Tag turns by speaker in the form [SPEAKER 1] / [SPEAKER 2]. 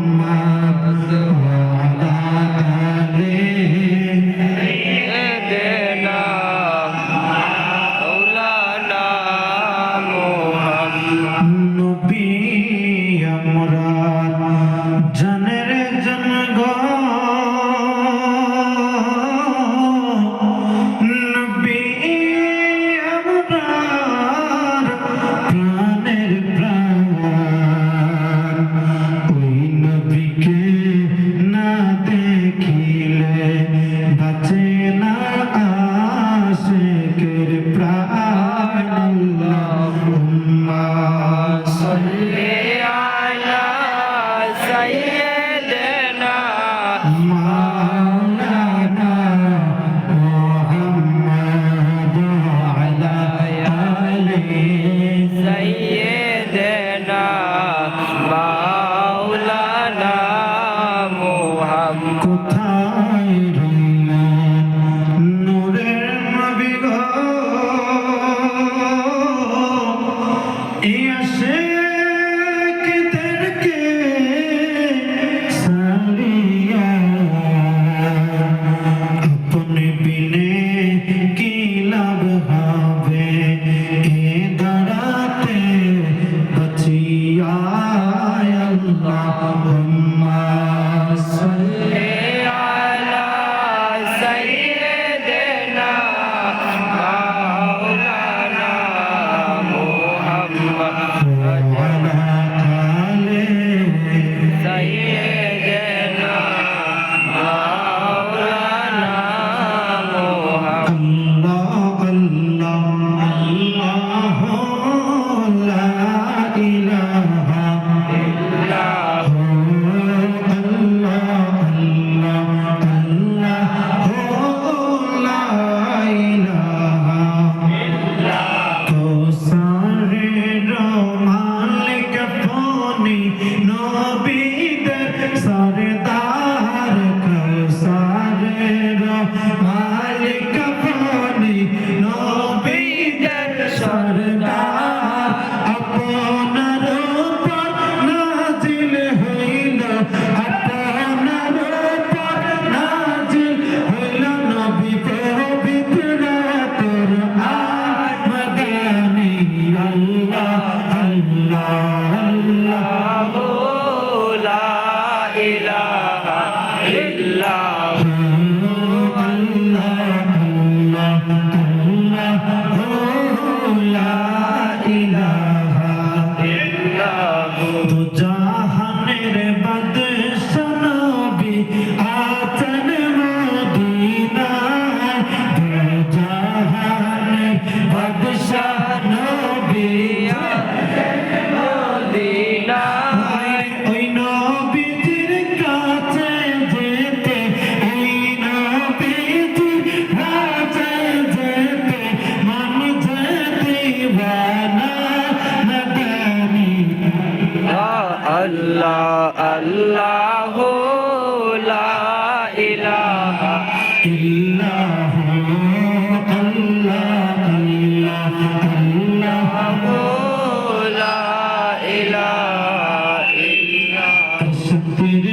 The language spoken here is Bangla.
[SPEAKER 1] محمد وعلى آله
[SPEAKER 2] سيدنا مولانا محمد
[SPEAKER 1] নবী আমরা জানের জন গো নবী আমরা প্রাণের প্রাণ ওই নবীকে না দেখিলে বাঁচে না আশিকের প্রাণ আল্লাহুম্মা
[SPEAKER 2] صلي على سيدنا
[SPEAKER 1] مولانا محمد وعلى آله
[SPEAKER 2] سيدنا مولانا محمد
[SPEAKER 1] কোথায় রইলেন নূরের নবী গো এই আশিকদেরকে সারিয়া আপনি বিনে কি লাভ হবে এ দাঁড়াতে বাঁচিয়া আল্লাহুম্মা সাল্লি
[SPEAKER 2] على سيدنا مولانا محمد
[SPEAKER 1] وعلى آله
[SPEAKER 2] سيدنا مولانا محمد
[SPEAKER 1] सरदार कौसारेर मालिक अपनी नबीদের सरदार আপনার উপর নাজিল হইল আপনার উপর নাজিল হইল নবী পবিত্র কুরআন মদানী আল্লাহ আল্লাহ আল্লাহ
[SPEAKER 2] لا إله إلا
[SPEAKER 1] জাহানের বাদশাহ নবী আছেন মদিনায় জাহানের বাদশাহ নবী
[SPEAKER 2] مدينة
[SPEAKER 1] ওই নবীজির কাছে যেতে ওই নবীজির কাছে যেতে মন যেতে বানা নদানি
[SPEAKER 2] الله الله لا إله
[SPEAKER 1] ইল্লাহ আল্লাহ আল্লাহ আল্লাহ
[SPEAKER 2] لا إله إلا
[SPEAKER 1] সত্যের